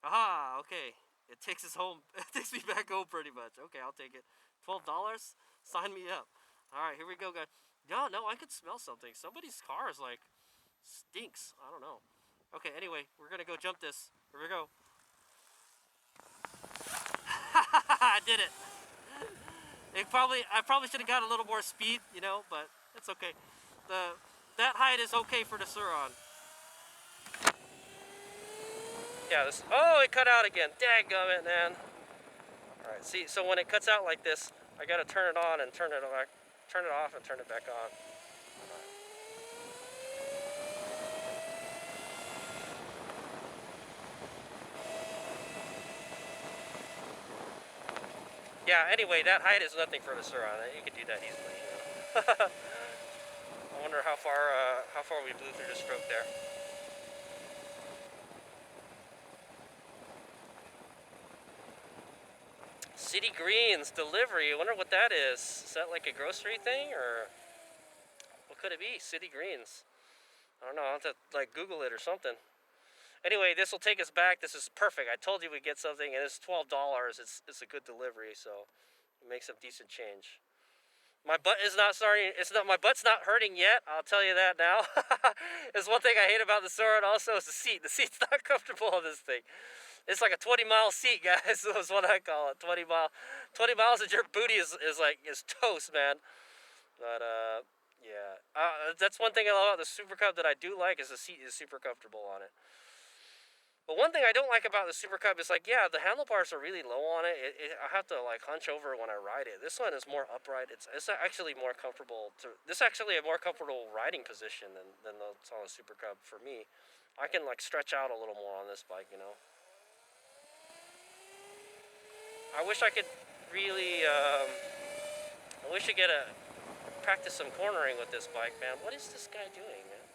Aha, okay. It takes us home. It takes me back home pretty much. Okay, I'll take it. $12? Sign me up. Alright, here we go, guys. No, I could smell something. Somebody's car is like stinks. I don't know. Okay, anyway, we're gonna go jump this. Here we go. I did it. I probably should have got a little more speed, you know, but it's okay. That height is okay for the Sur Ron. Yeah, this. Oh, it cut out again. Dadgummit, man. All right, see, so when it cuts out like this, I gotta turn it on and turn it off and turn it back on. Yeah. Anyway, that height is nothing for the Sur Ron. You could do that easily. You know? I wonder how far we blew through the stroke there. City Greens delivery. I wonder what that is. Is that like a grocery thing, or what could it be? City Greens. I don't know. I'll have to like Google it or something. Anyway, this will take us back. This is perfect. I told you we'd get something, and it's $12. It's a good delivery, so it makes some decent change. My butt is not starting. It's not. My butt's not hurting yet. I'll tell you that now. There's one thing I hate about the Sur Ron also is the seat. The seat's not comfortable on this thing. It's like a 20-mile seat, guys. That's what I call it. 20 miles and your booty is toast, man. But yeah. That's one thing I love about the Super Cub that I do like is the seat is super comfortable on it. But one thing I don't like about the Super Cub is like, yeah, the handlebars are really low on it. I have to like hunch over when I ride it. This one is more upright. It's actually more comfortable. This is actually a more comfortable riding position than the on the Super Cub for me. I can like stretch out a little more on this bike, you know. I wish I could really. I wish I could practice some cornering with this bike, man. What is this guy doing, man?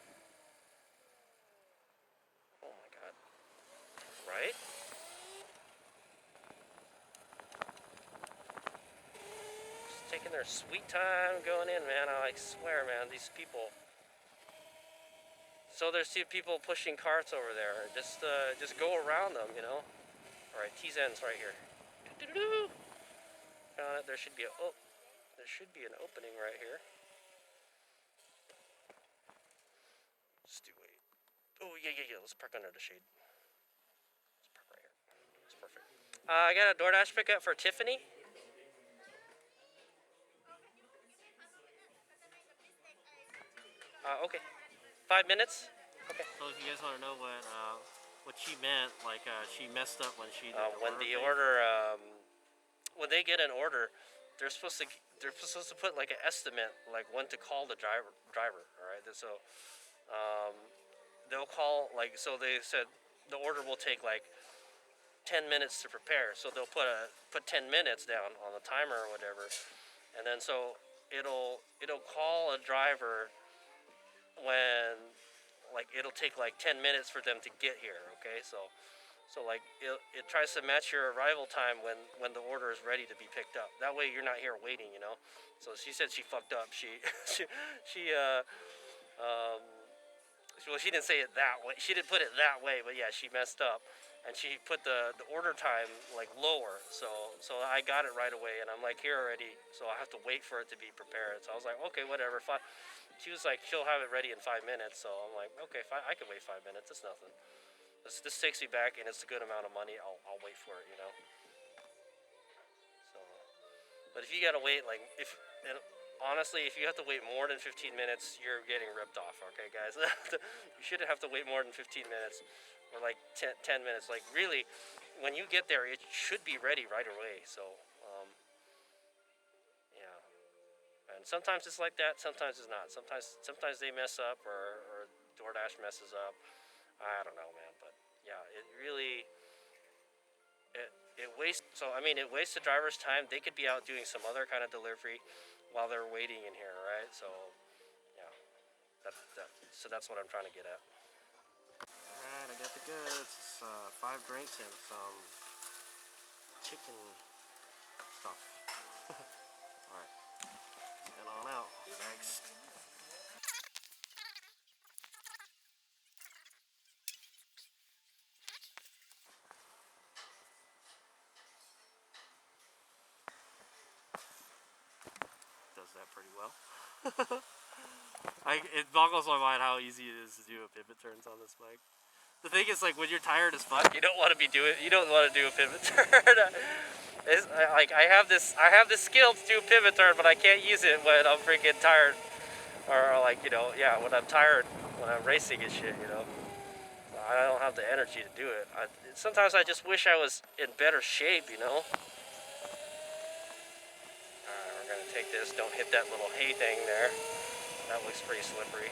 Oh my god. Right? Just taking their sweet time going in, man. I like swear, man. These people. So there's two people pushing carts over there. Just go around them, you know. All right, T's ends right here. There should be an opening right here. Let's do wait. Oh yeah. Let's park under the shade. Let's park right here. It's perfect. I got a DoorDash pickup for Tiffany. Okay. 5 minutes. Okay. So if you guys want to know what she meant, like she messed up when she did when they get an order, they're supposed to put like an estimate, like when to call the driver. All right. So they'll call like so they said the order will take like 10 minutes to prepare. So they'll put 10 minutes down on the timer or whatever, and then so it'll call a driver when like it'll take like 10 minutes for them to get here. Okay, so like it tries to match your arrival time when the order is ready to be picked up. That way you're not here waiting, you know. So she said she fucked up. She well, she didn't say it that way. She didn't put it that way, but yeah, she messed up, and she put the order time like lower. So I got it right away, and I'm like here already. So I have to wait for it to be prepared. So I was like, okay, whatever. She was like, she'll have it ready in 5 minutes. So I'm like, okay, I can wait 5 minutes. It's nothing. This takes me back, and it's a good amount of money. I'll wait for it, you know. So, but if you gotta wait, like honestly, if you have to wait more than 15 minutes, you're getting ripped off. Okay, guys, you shouldn't have to wait more than 15 minutes or like 10 minutes. Like really, when you get there, it should be ready right away. So, yeah. And sometimes it's like that. Sometimes it's not. Sometimes they mess up or DoorDash messes up. I don't know, man. But yeah, it really it wastes. So I mean, it wastes the driver's time. They could be out doing some other kind of delivery while they're waiting in here, right? So yeah, so that's what I'm trying to get at. All right, I got the goods. It's 5 drinks and some chicken stuff. All right, and on out. Thanks. that pretty well. It boggles my mind how easy it is to do a pivot turns on this bike. The thing is, like, when you're tired as fuck, you don't want to do a pivot turn. I have this skill to do a pivot turn, but I can't use it when I'm freaking tired, or like, you know, yeah, when I'm tired, when I'm racing and shit, you know. I don't have the energy to do it. Sometimes I just wish I was in better shape, you know. Alright, we're gonna take this. Don't hit that little hay thing there. That looks pretty slippery.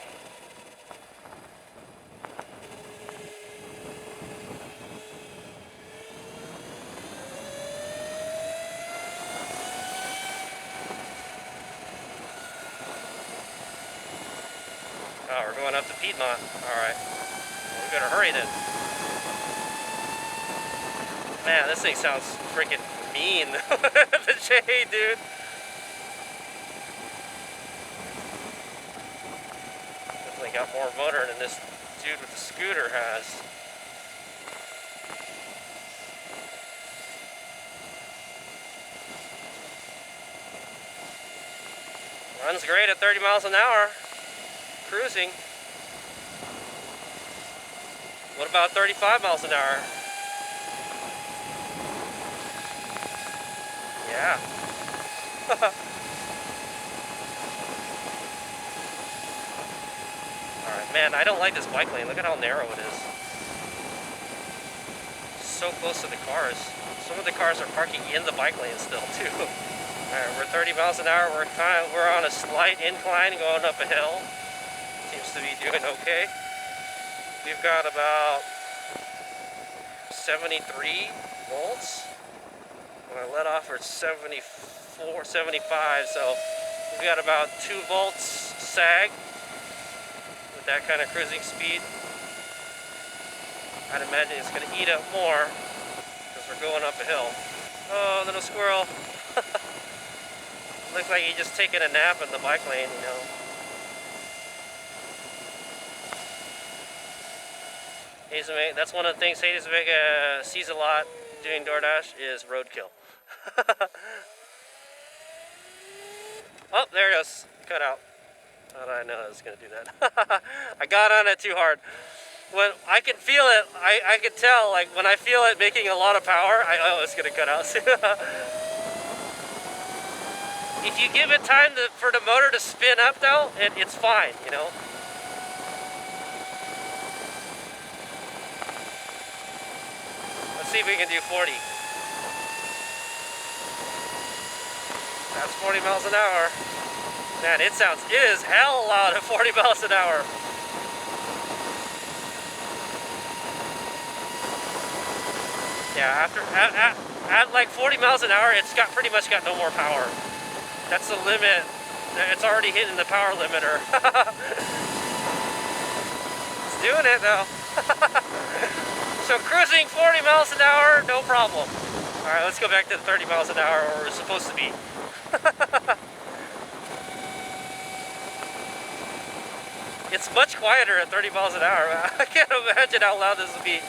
Oh, we're going up to Piedmont. Alright. Well, we better hurry then. Man, this thing sounds freaking mean. The J, dude. Definitely got more motor than this dude with the scooter has. Runs great at 30 miles an hour. Cruising. What about 35 miles an hour? Yeah. Alright, man, I don't like this bike lane. Look at how narrow it is. So close to the cars. Some of the cars are parking in the bike lane still, too. Alright, we're 30 miles an hour. We're on a slight incline going up a hill. Seems to be doing okay. We've got about 73 volts. When I let off, we're 74, 75, so we've got about 2 volts sag with that kind of cruising speed. I'd imagine it's going to eat up more because we're going up a hill. Oh, little squirrel. Looks like he's just taking a nap in the bike lane, you know. That's one of the things Hazelbeck sees a lot doing DoorDash is roadkill. Oh, there it goes. Cut out. How did I know I was going to do that? I got on it too hard. When I can feel it, I can tell, like, when I feel it making a lot of power, oh, it's going to cut out. If you give it time for the motor to spin up, though, it's fine, you know. Let's see if we can do 40. That's 40 miles an hour. Man, it is hell loud at 40 miles an hour. Yeah, at like 40 miles an hour, it's pretty much got no more power. That's the limit. It's already hitting the power limiter. It's doing it though. So cruising 40 miles an hour, no problem. All right, let's go back to the 30 miles an hour where we're supposed to be. It's much quieter at 30 miles an hour. I can't imagine how loud this would be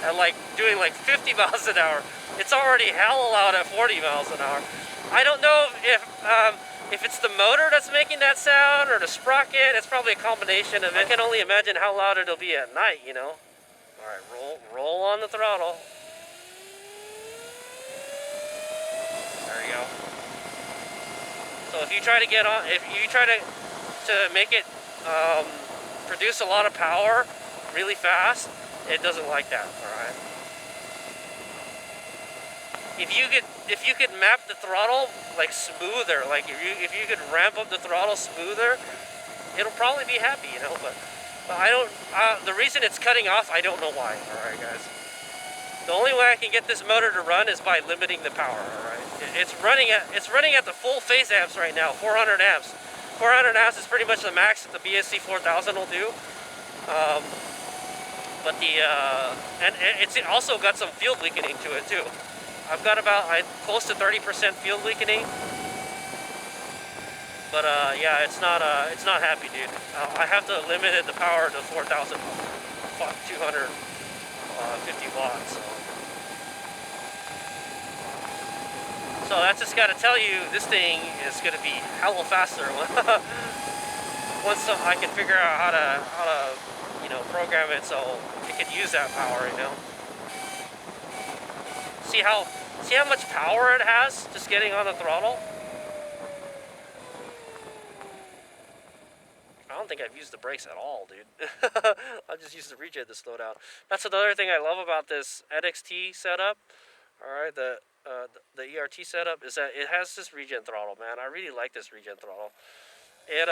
at like doing like 50 miles an hour. It's already hell loud at 40 miles an hour. I don't know if it's the motor that's making that sound or the sprocket. It's probably a combination of it. I can only imagine how loud it'll be at night, you know. All right, roll on the throttle. There you go. So if you try to get on, if you try to make it produce a lot of power really fast, it doesn't like that. All right. If you could map the throttle like smoother, like if you could ramp up the throttle smoother, it'll probably be happy, you know. But I don't. The reason it's cutting off, I don't know why. All right, guys. The only way I can get this motor to run is by limiting the power. All right. It's running at the full phase amps right now, 400 amps. 400 amps is pretty much the max that the BSC 4000 will do. But and it's also got some field weakening to it too. I've got about close to 30% field weakening. But yeah, it's not happy, dude. I have to limit the power to 4,250 watts. So. So that's just got to tell you this thing is going to be hella faster once I can figure out how to you know, program it so it can use that power, you know. See how much power it has just getting on the throttle? I don't think I've used the brakes at all, dude. I just used the Regen to slow down. That's another thing I love about this NXT setup. All right, the ERT setup is that it has this Regen throttle, man. I really like this Regen throttle. It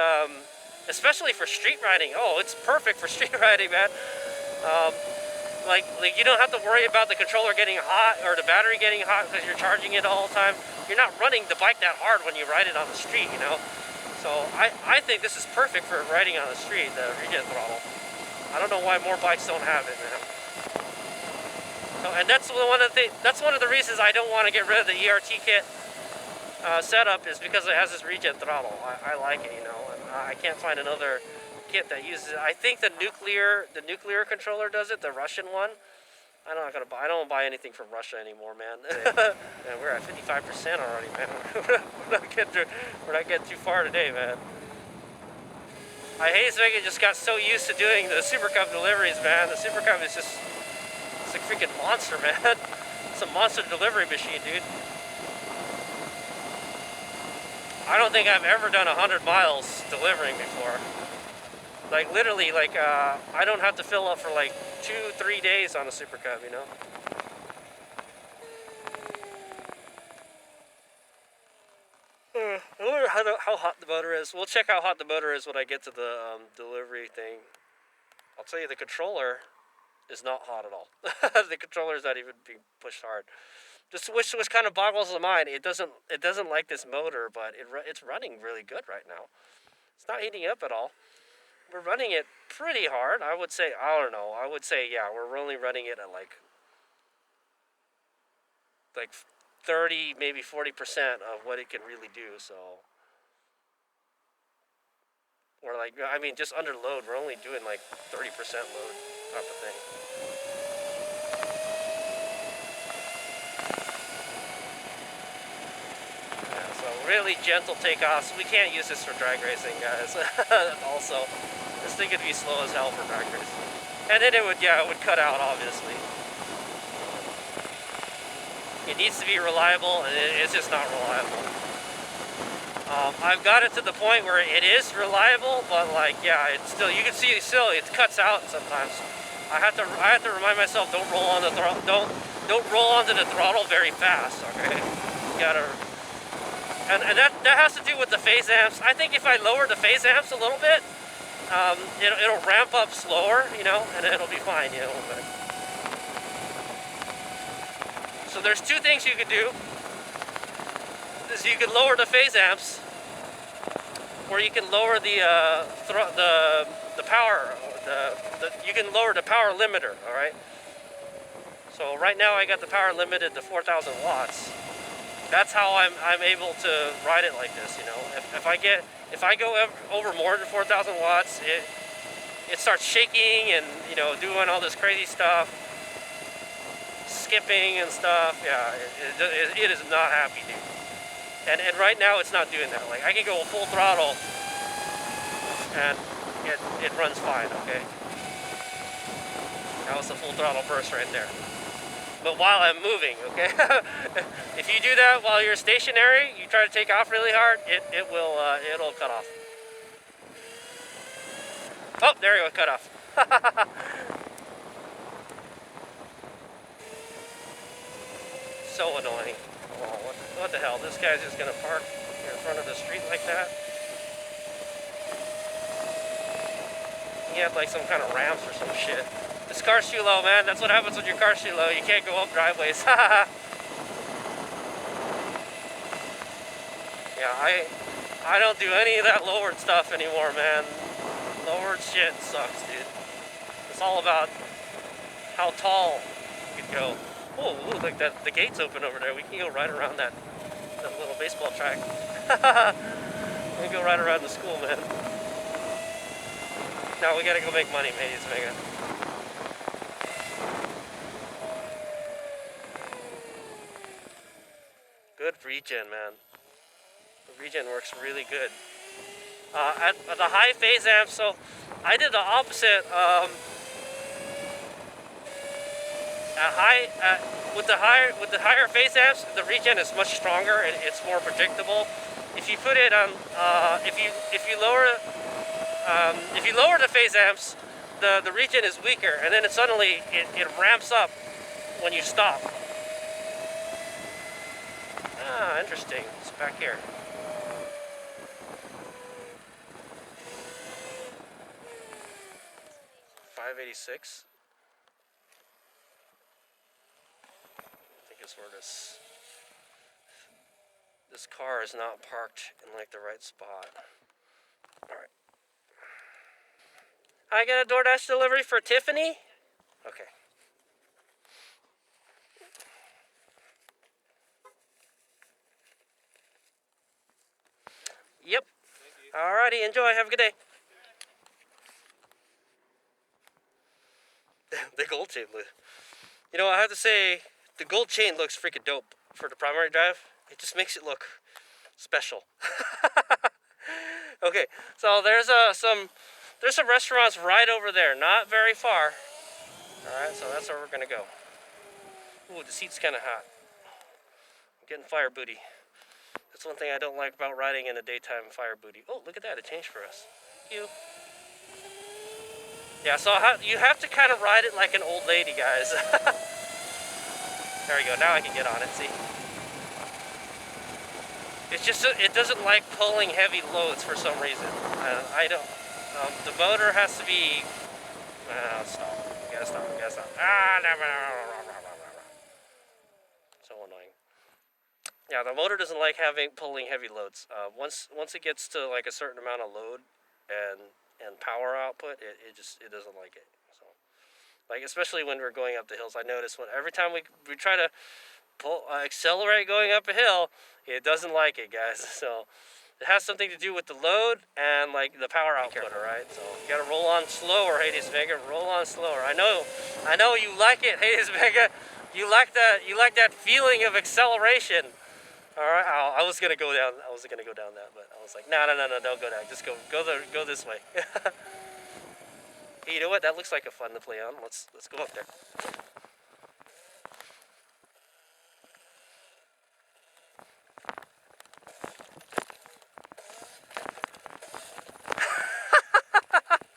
especially for street riding. Oh, it's perfect for street riding, man. Like you don't have to worry about the controller getting hot or the battery getting hot because you're charging it all the time. You're not running the bike that hard when you ride it on the street, you know. So I think this is perfect for riding on the street, the Regen throttle. I don't know why more bikes don't have it, man. So, and that's one of the reasons I don't want to get rid of the ERT kit setup, is because it has this Regen throttle. I like it, you know, and I can't find another kit that uses it. I think the nuclear controller does it, the Russian one. I don't buy anything from Russia anymore, man. And we're at 55% already, man. we're not getting too far today, man. Hayes-Megan just got so used to doing the Super Cup deliveries, man. The Super Cup is just, it's a freaking monster, man. It's a monster delivery machine, dude. I don't think I've ever done 100 miles delivering before. Like literally, like I don't have to fill up for like 2-3 days on a Super Cup, you know. I wonder how hot the motor is. We'll check how hot the motor is when I get to the delivery thing. I'll tell you, the controller is not hot at all. The controller is not even being pushed hard. Just which kind of boggles the mind. It doesn't like this motor, but it's running really good right now. It's not heating up at all. We're running it pretty hard. I would say, I don't know. I would say, yeah, we're only running it at like 30, maybe 40% of what it can really do. So we're like, I mean, just under load, we're only doing like 30% load type of thing. Yeah, so really gentle takeoffs. We can't use this for drag racing, guys. Also, this thing could be slow as hell for drag racing. And then it would cut out, obviously. It needs to be reliable, and it's just not reliable. I've got it to the point where it is reliable, but like, yeah, it's still, you can see it still, it cuts out sometimes. I have to remind myself, don't roll on the throttle, don't roll onto the throttle very fast, okay? You gotta, and that has to do with the phase amps. I think if I lower the phase amps a little bit, it'll ramp up slower, you know, and it'll be fine, you know. But, so there's two things you can do. Is you can lower the phase amps, or you can lower the power. You can lower the power limiter. All right. So right now I got the power limited to 4,000 watts. That's how I'm able to ride it like this. You know, if I go over more than 4,000 watts, it starts shaking and, you know, doing all this crazy stuff, skipping and stuff. Yeah, it is not happy, dude. And right now it's not doing that. Like, I can go full throttle and it runs fine, okay? That was the full throttle burst right there. But while I'm moving, okay? If you do that while you're stationary, you try to take off really hard, it'll cut off. Oh, there you go, cut off. So annoying. Oh, what the hell? This guy's just gonna park in front of the street like that? He had like some kind of ramps or some shit. This car's too low, man. That's what happens when your car's too low. You can't go up driveways. Yeah, I don't do any of that lowered stuff anymore, man. Lowered shit sucks, dude. It's all about how tall you can go. Oh, look, like that, the gate's open over there. We can go right around that little baseball track. We can go right around the school, man. Now we gotta go make money, ladies and gentlemen. good regen, man. The regen works really good. At the high phase amp, so I did the opposite. With the higher phase amps, the regen is much stronger and it's more predictable. If you put it on, if you lower the phase amps, the regen is weaker, and then suddenly it ramps up when you stop. Ah, interesting. It's back here. $586. I think it's where this car is not parked in like the right spot. All right. I got a DoorDash delivery for Tiffany. Okay. Yep. Alrighty, enjoy. Have a good day. The gold chain look. You know, I have to say, the gold chain looks freaking dope for the primary drive. It just makes it look special. Okay, so there's some restaurants right over there, not very far. All right, so that's where we're gonna go. Ooh, the seat's kind of hot. I'm getting fire booty. That's one thing I don't like about riding in the daytime, fire booty. Oh, look at that, it changed for us. Thank you. Yeah, so you have to kind of ride it like an old lady, guys. There we go, now I can get on it, see? It's just, it doesn't like pulling heavy loads for some reason. I don't, the motor has to be, stop, you gotta stop. So annoying. Yeah, the motor doesn't like pulling heavy loads. Once it gets to like a certain amount of load and power output, it doesn't like it. So, like especially when we're going up the hills, I notice every time we try to accelerate going up a hill, it doesn't like it, guys. So it has something to do with the load and like the power output, all right? So you gotta roll on slower, Hades Vega. Roll on slower. I know you like it, Hades Vega. You like that feeling of acceleration. All right, I was gonna go down. I was gonna go down that, but I was like, no, don't go down. Just go this way. Hey, you know what? That looks like a fun to play on. Let's go up there.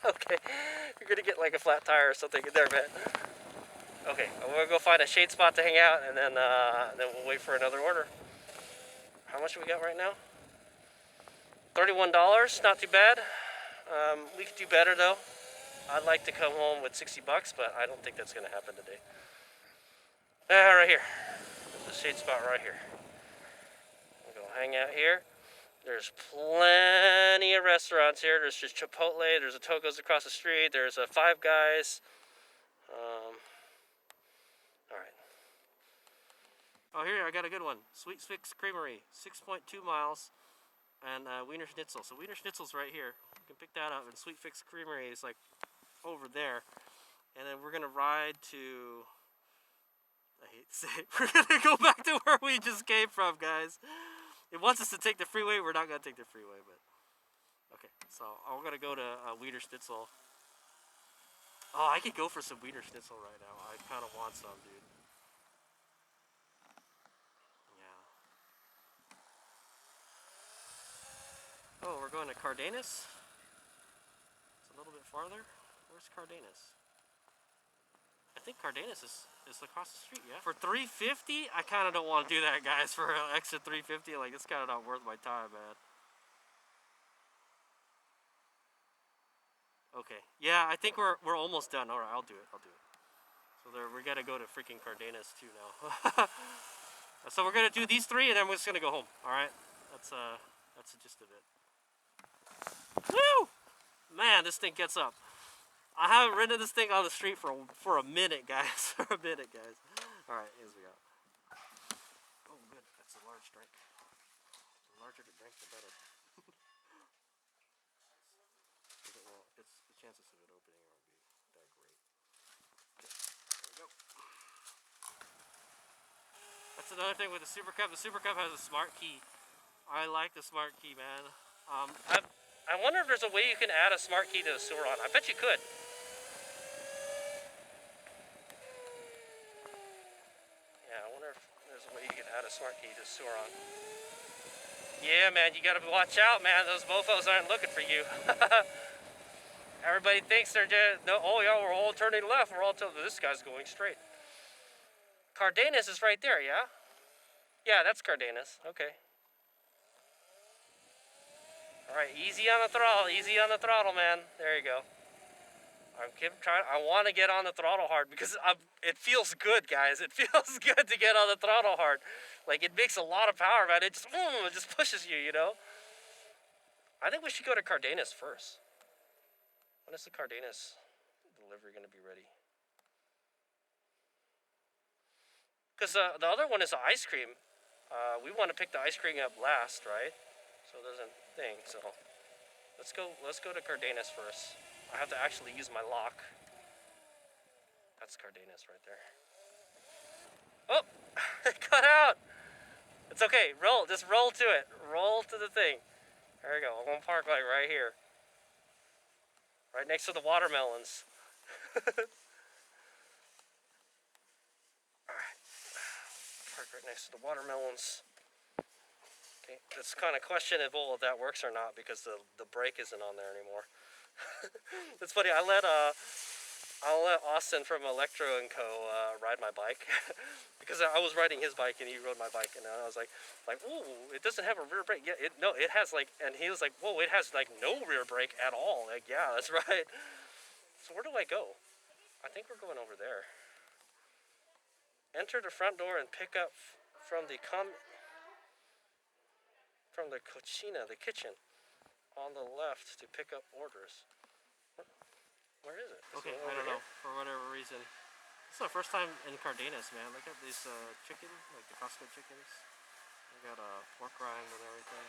Okay, you're gonna get like a flat tire or something in there, man. Okay, I'm gonna go find a shade spot to hang out, and then we'll wait for another order. How much do we got right now? $31, not too bad. We could do better though. I'd like to come home with $60, but I don't think that's gonna happen today. Right here. There's a shade spot right here. We'll go hang out here. There's plenty of restaurants here. There's just Chipotle. There's a Togo's across the street. There's a Five Guys. All right. Oh, here I got a good one. Sweet Fix Creamery, 6.2 miles, and Wiener Schnitzel. So Wiener Schnitzel's right here. You can pick that up, and Sweet Fix Creamery is like over there. And then we're gonna ride to. I hate to say it. We're gonna go back to where we just came from, guys. It wants us to take the freeway. We're not gonna take the freeway, but okay. So we're gonna go to Wiener Schnitzel. Oh, I could go for some Wiener Schnitzel right now. I kind of want some, dude. Yeah. Oh, we're going to Cardenas. It's a little bit farther. Where's Cardenas? I think Cardenas is across the street, yeah. For $350, I kind of don't want to do that, guys. For an extra $350, like it's kind of not worth my time, man. Okay, yeah, I think we're almost done. All right, I'll do it. So we gotta go to freaking Cardenas too now. So we're gonna do these three, and then we're just gonna go home. All right, that's the gist of it. Woo! Man, this thing gets up. I haven't ridden this thing on the street for a minute, guys. For a minute, guys. All right, here's we go. Oh, good. That's a large drink. The larger the drink, the better. Well, the chances of it opening won't be that great. Okay, there we go. That's another thing with the Super Cup. The Super Cup has a smart key. I like the smart key, man. I wonder if there's a way you can add a smart key to the Sur Ron. I bet you could. Yeah, I wonder if there's a way you can add a smart key to Sur Ron. Yeah, man, you gotta watch out, man. Those mofos aren't looking for you. Everybody thinks they're just, no, oh yeah, we're all turning left. We're all this guy's going straight. Cardenas is right there, yeah? Yeah, that's Cardenas. Okay. All right, easy on the throttle, man. There you go. I'm trying. I want to get on the throttle hard because it feels good, guys. It feels good to get on the throttle hard. Like it makes a lot of power, man. It just pushes you, you know. I think we should go to Cardenas first. When is the Cardenas delivery going to be ready? Because the other one is the ice cream. We want to pick the ice cream up last, right? So it doesn't think. So let's go to Cardenas first. I have to actually use my lock. That's Cardenas right there. Oh, it cut out. It's okay. Just roll to it. Roll to the thing. There we go. I'm gonna park like right here, right next to the watermelons. All right, park right next to the watermelons. Okay, it's kind of questionable if that works or not because the brake isn't on there anymore. It's funny. I'll let Austin from Electro & Co. Ride my bike because I was riding his bike and he rode my bike and I was like, ooh, it doesn't have a rear brake. Yeah, it has like, and he was like, whoa, it has like no rear brake at all. Like, yeah, that's right. So where do I go? I think we're going over there. Enter the front door and pick up from the cucina, the kitchen, on the left to pick up orders. Where is it? Okay, I don't know. For whatever reason. It's the first time in Cardenas, man. Look at these chicken, like the Costco chickens. They got pork rind and everything.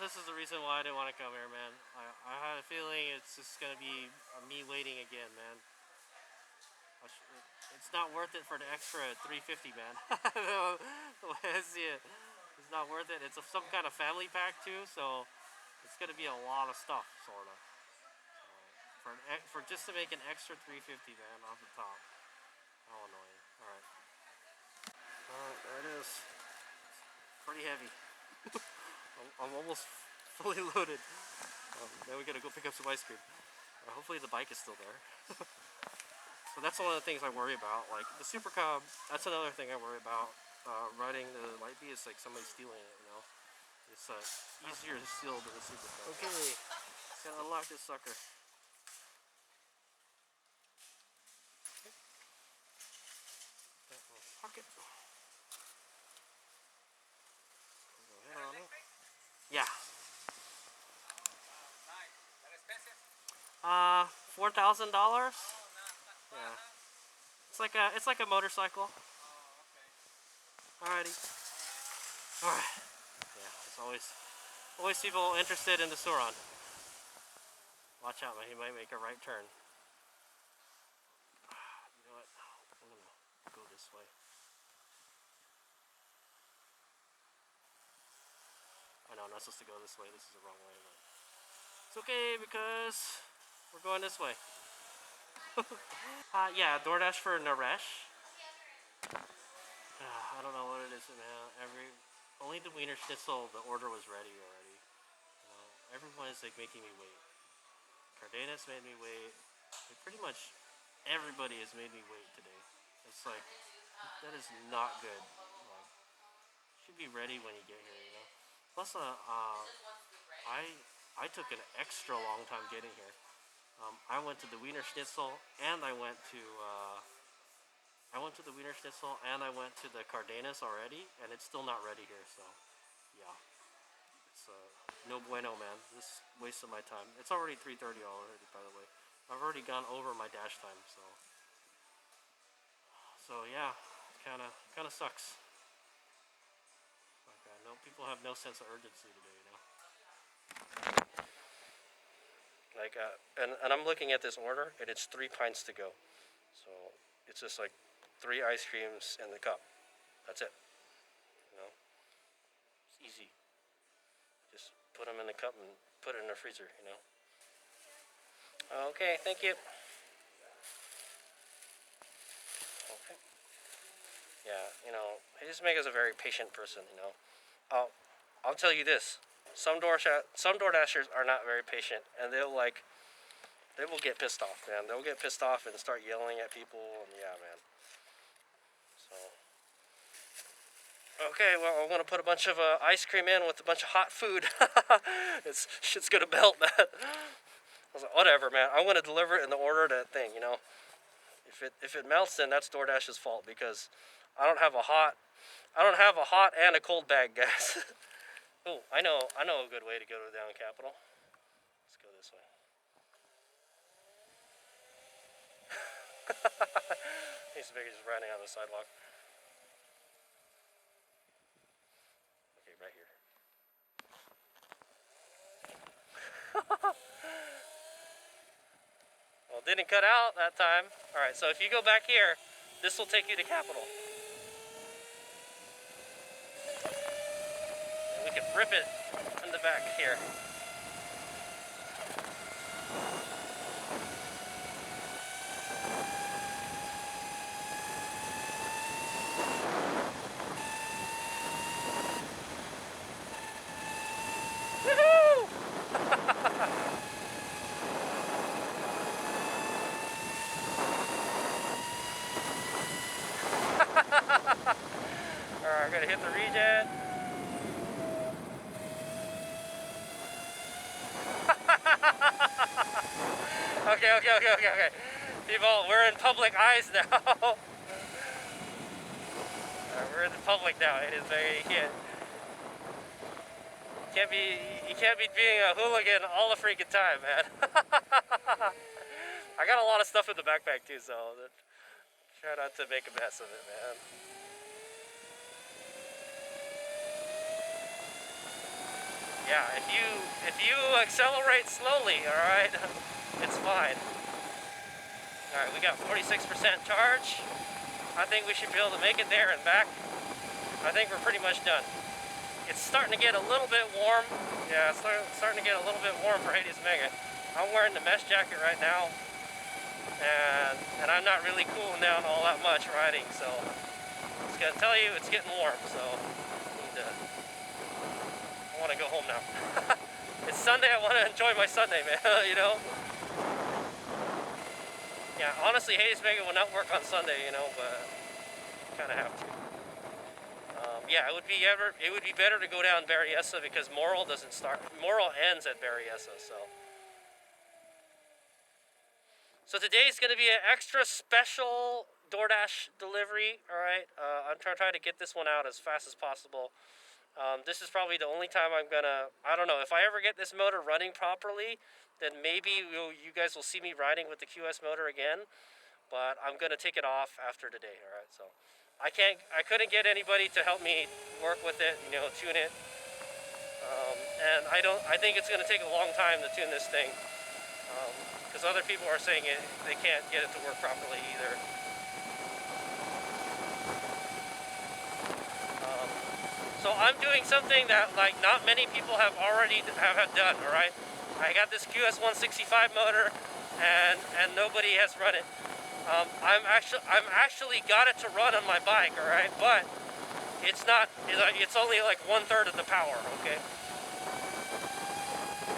This is the reason why I didn't want to come here, man. I had a feeling it's just going to be me waiting again, man. It's not worth it for the extra $3.50, man. The way I see it, it's not worth it. It's some kind of family pack, too, so it's going to be a lot of stuff, sort of. For just to make an extra $3.50, man, off the top. How annoying. Alright. Alright, there it is. It's pretty heavy. I'm almost fully loaded. Now we gotta go pick up some ice cream. Hopefully the bike is still there. So that's one of the things I worry about. Like the Super Cub, that's another thing I worry about. Riding the Light B is like somebody stealing it, you know? It's easier to steal than the Super Cub. Okay, gotta unlock this sucker. Pocket. Yeah. $4,000. Yeah. It's like a motorcycle. Alrighty. Alright. Yeah. There's always people interested in the Sur Ron. Watch out, man. He might make a right turn. You know what? I'm gonna go this way. I know I'm not supposed to go this way. This is the wrong way, but it's okay because we're going this way. Yeah, DoorDash for Naresh. I don't know what it is, man. Only the Wiener Schnitzel, the order was ready already. You know, everyone is like making me wait. Cardenas made me wait. Like, pretty much everybody has made me wait today. It's like, that is not good. Like, should be ready when you get here, you know. Plus, I took an extra long time getting here. I went to the Wiener Schnitzel and I went to the Wiener Schnitzel and I went to the Cardenas already, and it's still not ready here. So, yeah, it's no bueno, man. This wasted my time. It's already 3:30 already, by the way. I've already gone over my dash time, so yeah, kind of sucks. Okay, no, people have no sense of urgency today, you know. Like, and I'm looking at this order, and it's 3 pints to go. So it's just like 3 ice creams in the cup. That's it. easy. Just put them in the cup and put it in the freezer, you know. Okay, thank you. Okay. Yeah, you know, Hayes Mega's a very patient person, you know. I'll tell you this. Some DoorDashers are not very patient, and they will get pissed off, man. They'll get pissed off and start yelling at people, and yeah, man. So, okay, well, I'm gonna put a bunch of ice cream in with a bunch of hot food. Shit's gonna melt, man. I was like, whatever, man. I'm gonna deliver it in the order that thing, you know. If it melts, then that's DoorDash's fault because I don't have a hot and a cold bag, guys. Oh, I know a good way to go to Down Capital. Let's go this way. He's just riding on the sidewalk. Okay, right here. Well, didn't cut out that time. All right, so if you go back here, this will take you to Capital. And we can rip it in the back here. Alright, I'm gonna hit the Regen. Okay. People, we're in public eyes now. We're in the public now. It is very, you can't be being a hooligan all the freaking time, man. I got a lot of stuff in the backpack too, so try not to make a mess of it, man. Yeah, if you accelerate slowly, all right, it's fine. All right, we got 46% charge. I think we should be able to make it there and back. I think we're pretty much done. It's starting to get a little bit warm. Yeah, it's starting to get a little bit warm for Hades Mega. I'm wearing the mesh jacket right now, and I'm not really cooling down all that much riding, so I was gonna tell you it's getting warm, so I want to go home now. It's Sunday. I want to enjoy my Sunday, man. You know. Yeah, honestly, Hades Mega will not work on Sunday, you know, but kind of have to. Yeah, it would be better to go down Berryessa because Morrill ends at Berryessa, so. So today's going to be an extra special DoorDash delivery, all right? I'm trying to get this one out as fast as possible. This is probably the only time I don't know, if I ever get this motor running properly, then maybe you guys will see me riding with the QS motor again, but I'm going to take it off after today, all right? So I couldn't get anybody to help me work with it, you know, tune it. And I think it's going to take a long time to tune this thing, because other people are saying they can't get it to work properly either. So I'm doing something that not many people have done, all right? I got this QS165 motor, and nobody has run it. I'm actually got it to run on my bike, all right? But it's only like 1/3 of the power, okay?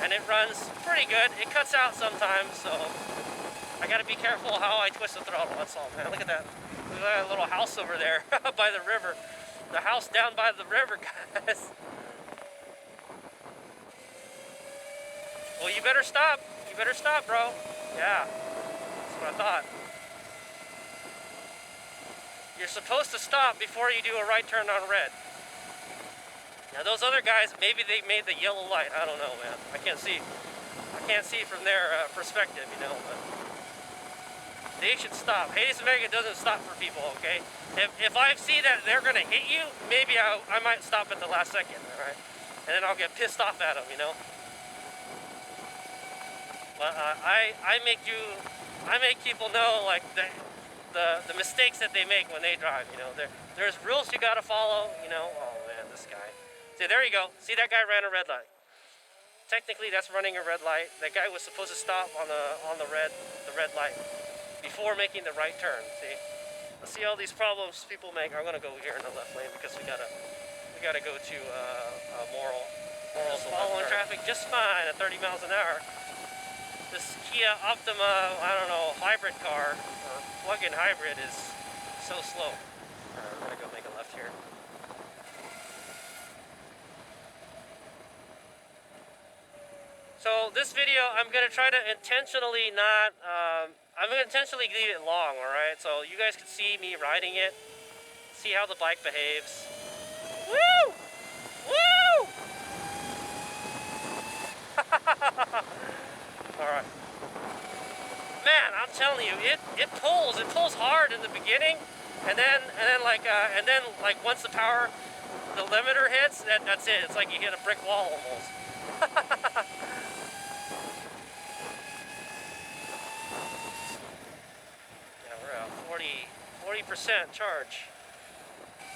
And it runs pretty good. It cuts out sometimes, so I gotta be careful how I twist the throttle. That's all, man. Look at that. Look at that little house over there by the river. The house down by the river, guys. Well, you better stop. You better stop, bro. Yeah, that's what I thought. You're supposed to stop before you do a right turn on red. Now those other guys, maybe they made the yellow light. I don't know, man. I can't see from their perspective, you know. But they should stop. Hades Mega doesn't stop for people, okay? If I see that they're gonna hit you, maybe I might stop at the last second, all right? And then I'll get pissed off at them, you know. But I make people know like the mistakes that they make when they drive, you know. There's rules you gotta follow, you know. Oh man, this guy. There you go. See, that guy ran a red light. Technically, that's running a red light. That guy was supposed to stop on the red light before making the right turn. See, let's see all these problems people make. I'm gonna go here in the left lane because we gotta go to Moral. Moral's following traffic just fine at 30 miles an hour. This Kia Optima, I don't know, hybrid car or plug-in hybrid is so slow. Alright, we're gonna go make a left here. So this video, I'm gonna try to intentionally not, I'm gonna intentionally leave it long, alright? So you guys can see me riding it, see how the bike behaves. Woo! Woo! Alright. Man, I'm telling you, it pulls hard in the beginning, and then like once the limiter hits, that's it. It's like you hit a brick wall almost. Yeah, we're at 40% charge.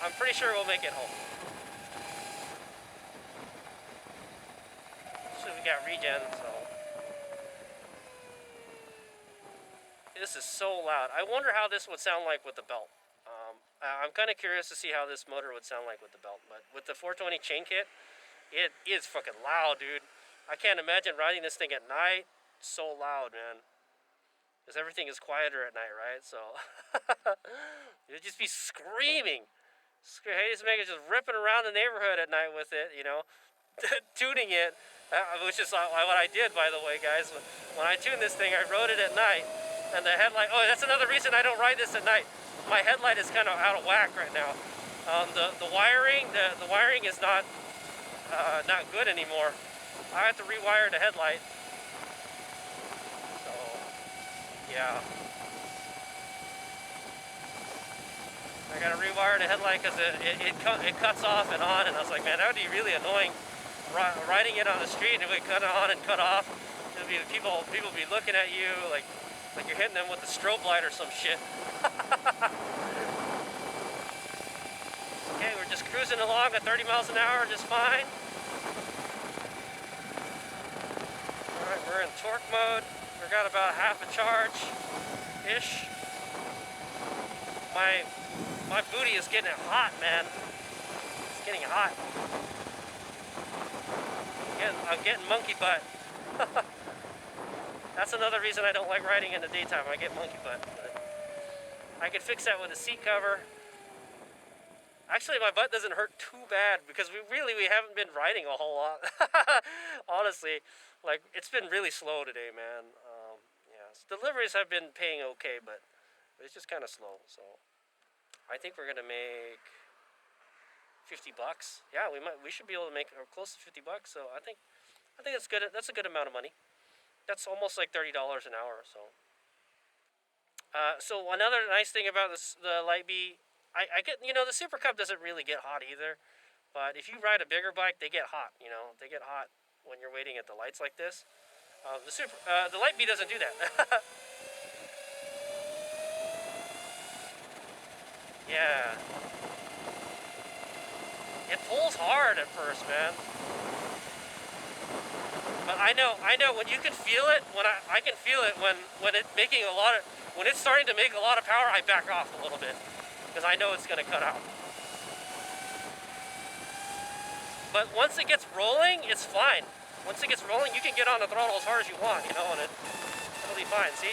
I'm pretty sure we'll make it home. So we got Regen, so. This is so loud. I wonder how this would sound like with the belt. I'm kind of curious to see how this motor would sound like with the belt. But with the 420 chain kit, it is fucking loud, dude. I can't imagine riding this thing at night. It's so loud, man. Because everything is quieter at night, right? So you'd just be screaming. Hades Mega's just ripping around the neighborhood at night with it, you know, tuning it. Which is what I did, by the way, guys. When I tuned this thing, I rode it at night. And the headlight, oh, that's another reason I don't ride this at night. My headlight is kind of out of whack right now. The wiring is not good anymore. I have to rewire the headlight. So, yeah. I gotta rewire the headlight because it cuts off and on, and I was like, man, that would be really annoying riding it on the street, and it would cut on and cut off. It'd be people be looking at you like you're hitting them with a strobe light or some shit. Okay, we're just cruising along at 30 miles an hour, just fine. Alright, we're in torque mode. We've got about half a charge-ish. My booty is getting hot, man. It's getting hot. I'm getting monkey butt. That's another reason I don't like riding in the daytime. I get monkey butt. But I could fix that with a seat cover. Actually, my butt doesn't hurt too bad because we haven't been riding a whole lot. Honestly, like it's been really slow today, man. Yeah, so deliveries have been paying okay, but it's just kind of slow. So I think we're gonna make $50. Yeah, we should be able to make close to $50. So I think that's good. That's a good amount of money. That's almost like $30 an hour. So so another nice thing about the Light B, I get, you know, the Super Cup doesn't really get hot either, but if you ride a bigger bike, they get hot. You know, they get hot when you're waiting at the lights like this. The Light B doesn't do that. Yeah. It pulls hard at first, man. But I know when you can feel it, I can feel it when it's starting to make a lot of power, I back off a little bit because I know it's going to cut out. But once it gets rolling, it's fine. Once it gets rolling, you can get on the throttle as hard as you want, you know, and it'll be fine. See?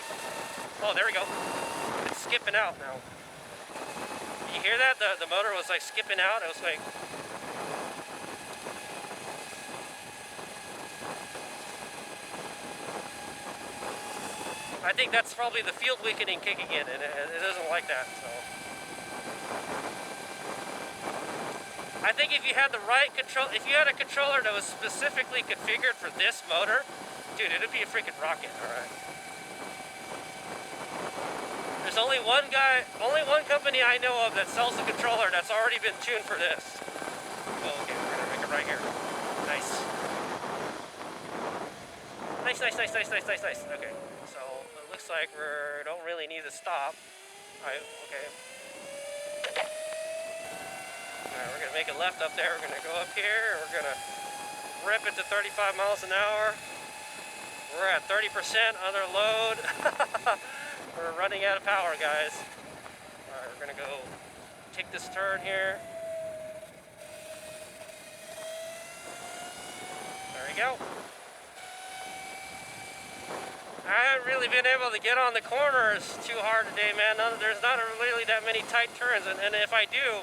Oh, there we go. It's skipping out now. You hear that? The motor was like skipping out. It was like. I think that's probably the field weakening kicking in, and it doesn't like that. So I think if you had the right control, if you had a controller that was specifically configured for this motor, dude, it'd be a freaking rocket. All right. There's only one company I know of that sells a controller that's already been tuned for this. Oh, okay, we're gonna make it right here. Nice. Nice. Okay, so it looks like we don't really need to stop. Okay. Alright, we're gonna make a left up there. We're gonna go up here. We're gonna rip it to 35 miles an hour. We're at 30% under load. We're running out of power, guys. All right, we're gonna go take this turn here. There we go. I haven't really been able to get on the corners too hard today, man. There's not really that many tight turns, and if I do...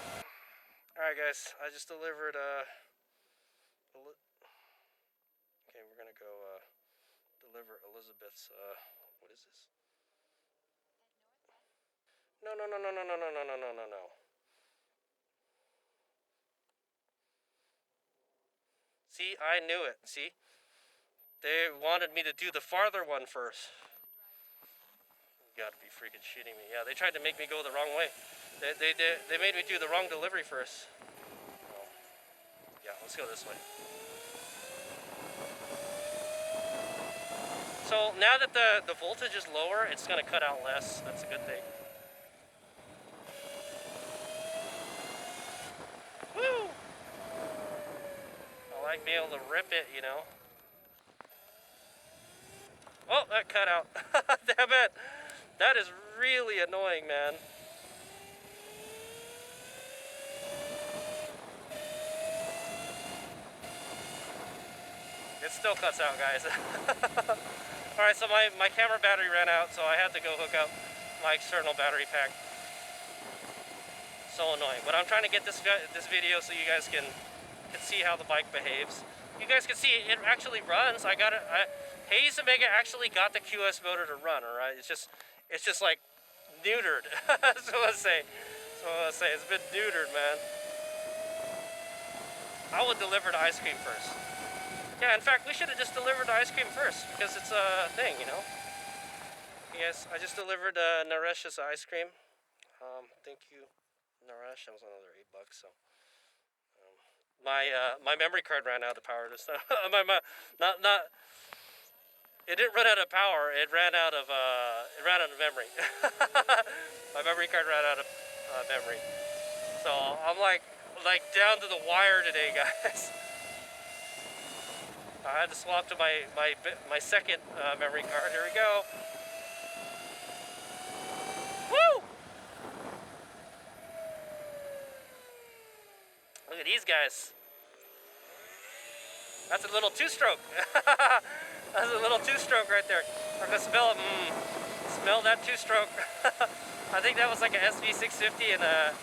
Alright guys, I just delivered, okay, we're gonna go, deliver Elizabeth's, what is this? No. See, I knew it, see? They wanted me to do the farther one first. You gotta be freaking shitting me. Yeah, they tried to make me go the wrong way. They made me do the wrong delivery first. Oh. Yeah, let's go this way. So now that the voltage is lower, it's gonna cut out less. That's a good thing. Woo! I like being able to rip it, you know. Oh, that cut out. Damn it. That is really annoying, man. It still cuts out, guys. Alright, so my camera battery ran out, so I had to go hook up my external battery pack. So annoying. But I'm trying to get this video so you guys can see how the bike behaves. You guys can see it actually runs. Hayes Omega actually got the QS motor to run, alright? It's just like neutered. That's what I say. It's been neutered, man. I would deliver the ice cream first. Yeah, in fact, we should have just delivered the ice cream first because it's a thing, you know. Yes, I just delivered Naresh's ice cream. Thank you, Naresh. That was another $8, so. My memory card ran out of power this time. It didn't run out of power. It ran out of memory. My memory card ran out of memory. So I'm like down to the wire today, guys. I had to swap to my second memory card. Here we go. Woo! Look at these guys. That's a little two-stroke. That's a little two-stroke right there. I'm gonna smell it. Smell that two-stroke. I think that was like an SV650 and a...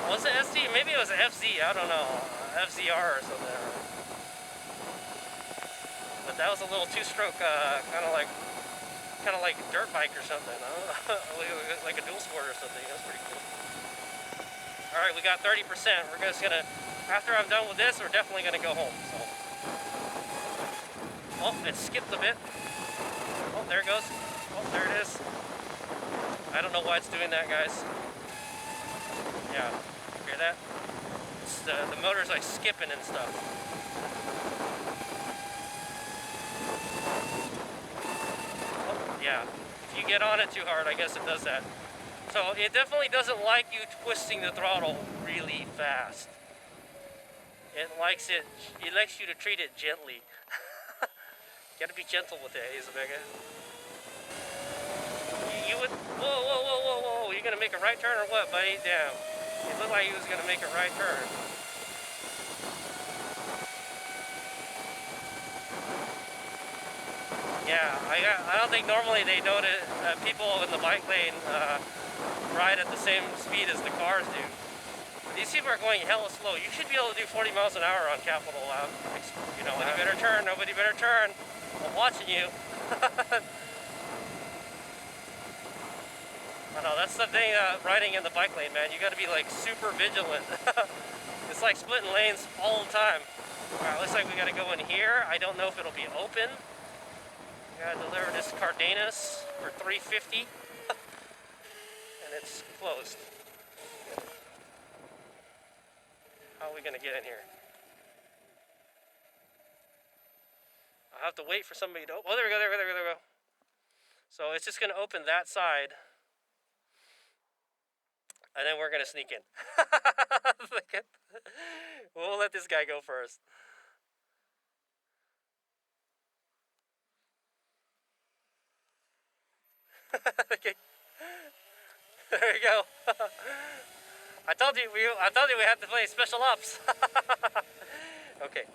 Was it SD? Maybe it was an FZ. I don't know. FZR or something. But that was a little two-stroke, kind of like dirt bike or something. I don't know. Like a dual sport or something. That's pretty cool. All right, we got 30%. We're just gonna, after I'm done with this, we're definitely gonna go home. So, oh, it skipped a bit. Oh, there it goes. Oh, there it is. I don't know why it's doing that, guys. Yeah, hear that? It's the motor's like skipping and stuff. Oh, yeah. If you get on it too hard, I guess it does that. So it definitely doesn't like you twisting the throttle really fast. It likes you to treat it gently. You gotta be gentle with it, Hayes Omega. You would, whoa, you gonna make a right turn or what, buddy? Damn. It looked like he was gonna make a right turn. Yeah, I don't think normally they notice people in the bike lane ride at the same speed as the cars do. These people are going hella slow. You should be able to do 40 miles an hour on Capitol. You know, nobody better turn. Nobody better turn. I'm watching you. I know, that's the thing riding in the bike lane, man. You got to be like super vigilant. It's like splitting lanes all the time. Alright, looks like we got to go in here. I don't know if it'll be open. We got to deliver this Cardenas for $3.50. And it's closed. How are we going to get in here? I'll have to wait for somebody to... Oh, there we go, there we go. So it's just going to open that side. and then we're gonna sneak in. We'll let this guy go first. Okay. There you go. I told you we had to play special ops. Okay.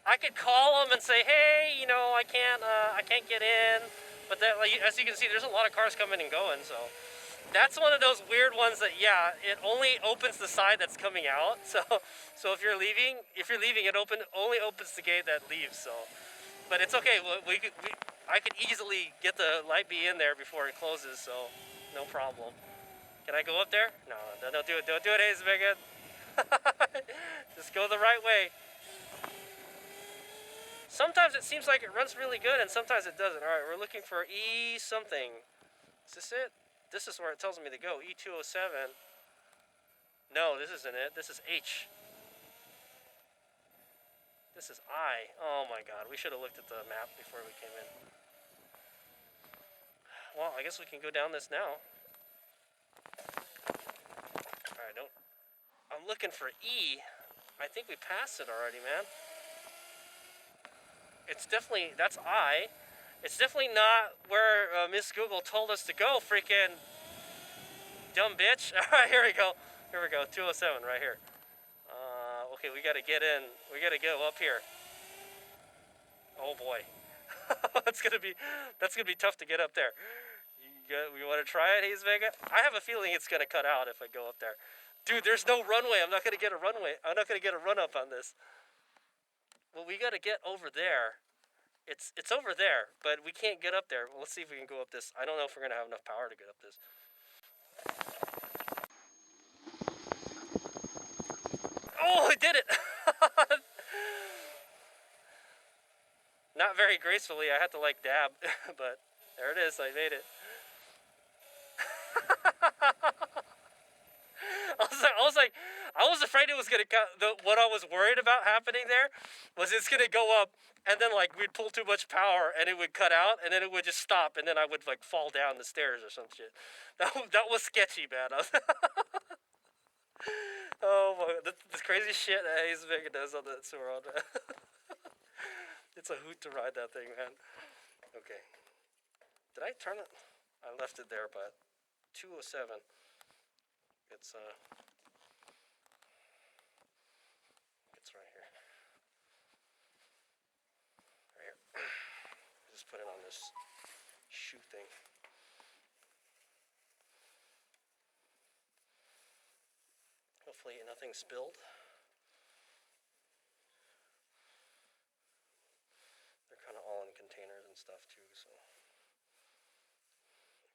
I could call them and say, hey, you know, I can't get in. But that, like, as you can see, there's a lot of cars coming and going, so that's one of those weird ones that, yeah, it only opens the side that's coming out. So if you're leaving, it only opens the gate that leaves. So, but it's okay. I could easily get the light B in there before it closes, so no problem. Can I go up there? No, don't do it. Don't do it, Ace Megan. Just go the right way. Sometimes it seems like it runs really good, and sometimes it doesn't. All right, we're looking for E something. Is this it? This is where it tells me to go. E207. No, this isn't it. This is H. This is I. Oh my God, we should have looked at the map before we came in. Well, I guess we can go down this now. All right, no. I'm looking for E. I think we passed it already, man. It's definitely, that's I. It's definitely not where Miss Google told us to go, freaking dumb bitch. All right, here we go. Here we go, 207 right here. Okay, we gotta get in. We gotta go up here. Oh boy. That's gonna be tough to get up there. We wanna try it, Hayes Vega? I have a feeling it's gonna cut out if I go up there. Dude, there's no runway. I'm not gonna get a runway. I'm not gonna get a run up on this. Well, we gotta get over there. It's over there, but we can't get up there. Well, let's see if we can go up this. I don't know if we're gonna have enough power to get up this. Oh, I did it! Not very gracefully. I had to like dab, but there it is. I made it. I was afraid it was gonna cut. What I was worried about happening there was it's gonna go up, and then like we'd pull too much power, and it would cut out, and then it would just stop, and then I would like fall down the stairs or some shit. That was sketchy, man. Oh my! This crazy shit that Hayes Vega does on the Sur Ron, man. It's a hoot to ride that thing, man. Okay. Did I turn it? I left it there, but 207. It's right here. Right here. Just put it on this shoe thing. Hopefully nothing spilled. They're kind of all in containers and stuff too, so.